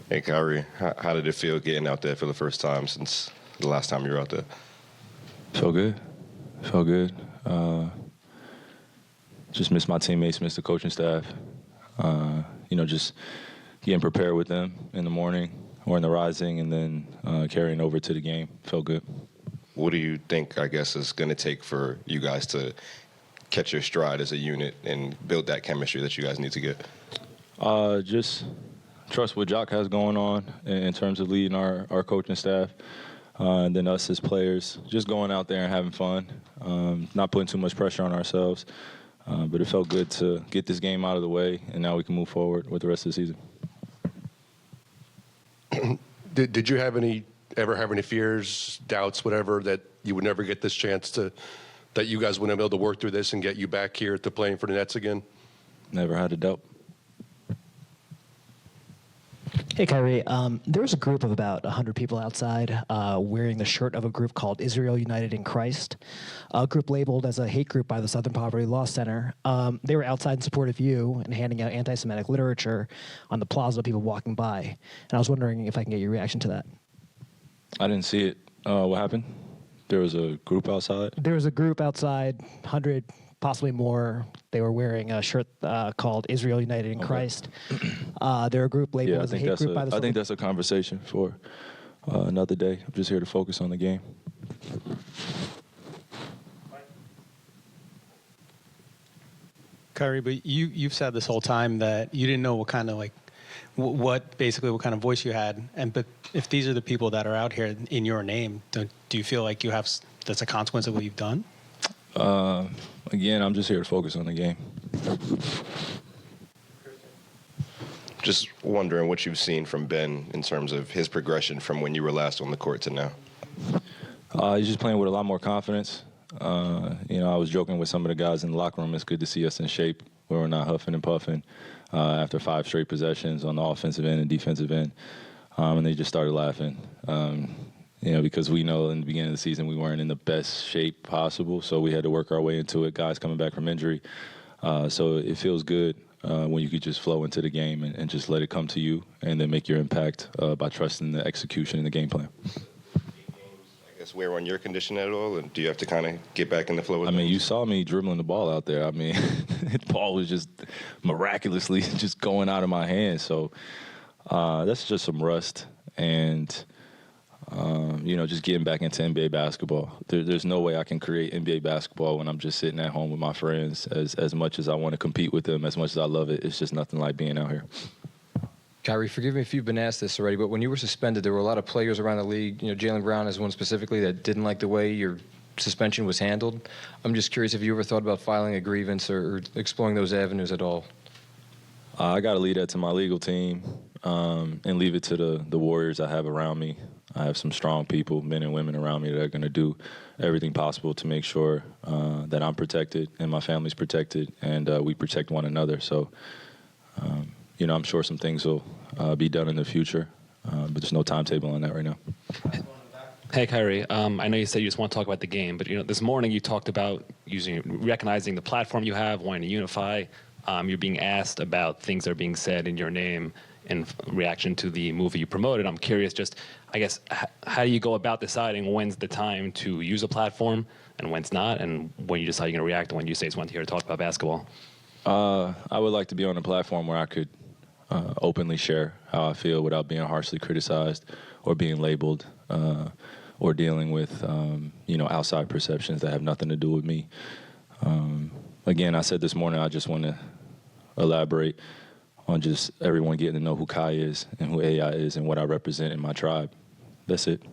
Hey, Kyrie, how did it feel getting out there for the first time since the last time you were out there? Felt good. Felt good. Just missed my teammates, missed the coaching staff. Just getting prepared with them in the morning or in the rising and then carrying over to the game. Felt good. What do you think, I guess, is going to take for you guys to catch your stride as a unit and build that chemistry that you guys need to get? Just trust what Jock has going on in terms of leading our coaching staff. And then us as players, just going out there and having fun, not putting too much pressure on ourselves. But it felt good to get this game out of the way, and now we can move forward with the rest of the season. Did you ever have any fears, doubts, whatever, that you would never get this chance that you guys wouldn't be able to work through this and get you back here to playing for the Nets again? Never had a doubt. Hey, Kyrie. There was a group of about 100 people outside wearing the shirt of a group called Israel United in Christ, a group labeled as a hate group by the Southern Poverty Law Center. They were outside in support of you and handing out anti-Semitic literature on the plaza to people walking by. And I was wondering if I can get your reaction to that. I didn't see it. What happened? There was a group outside? There was a group outside, 100, possibly more. They were wearing a shirt called Israel United in Christ. They're a group labeled as a hate group by the Southern. I think that's a conversation for another day. I'm just here to focus on the game. Kyrie, but you've said this whole time that you didn't know what kind of what kind of voice you had, but if these are the people that are out here in your name, do you feel like that's a consequence of what you've done? Again, I'm just here to focus on the game. Just wondering what you've seen from Ben in terms of his progression from when you were last on the court to now. He's just playing with a lot more confidence. I was joking with some of the guys in the locker room. It's good to see us in shape where we're not huffing and puffing after 5 straight possessions on the offensive end and defensive end. And they just started laughing. Because we know in the beginning of the season we weren't in the best shape possible, so we had to work our way into it, guys coming back from injury. So it feels good when you could just flow into the game and just let it come to you and then make your impact by trusting the execution and the game plan. I guess wear on your condition at all, and do you have to kind of get back in the flow? You saw me dribbling the ball out there. The ball was just miraculously just going out of my hands. So that's just some rust and just getting back into NBA basketball. There's no way I can create NBA basketball when I'm just sitting at home with my friends. As much as I want to compete with them, as much as I love it, it's just nothing like being out here. Kyrie, forgive me if you've been asked this already, but when you were suspended, there were a lot of players around the league, Jaylen Brown is one specifically, that didn't like the way your suspension was handled. I'm just curious if you ever thought about filing a grievance or exploring those avenues at all. I got to leave that to my legal team and leave it to the warriors I have around me. I have some strong people, men and women around me that are going to do everything possible to make sure that I'm protected and my family's protected and we protect one another. So, I'm sure some things will be done in the future, but there's no timetable on that right now. Hey, Kyrie. I know you said you just want to talk about the game, but this morning you talked about recognizing the platform you have, wanting to unify. You're being asked about things that are being said in your name in reaction to the movie you promoted. I'm curious, how do you go about deciding when's the time to use a platform and when's not, and when you decide you're going to react, and when you say it's one here to talk about basketball? I would like to be on a platform where I could openly share how I feel without being harshly criticized or being labeled or dealing with, outside perceptions that have nothing to do with me. Again, I said this morning, I just want to elaborate on just everyone getting to know who Kai is and who AI is and what I represent in my tribe. That's it.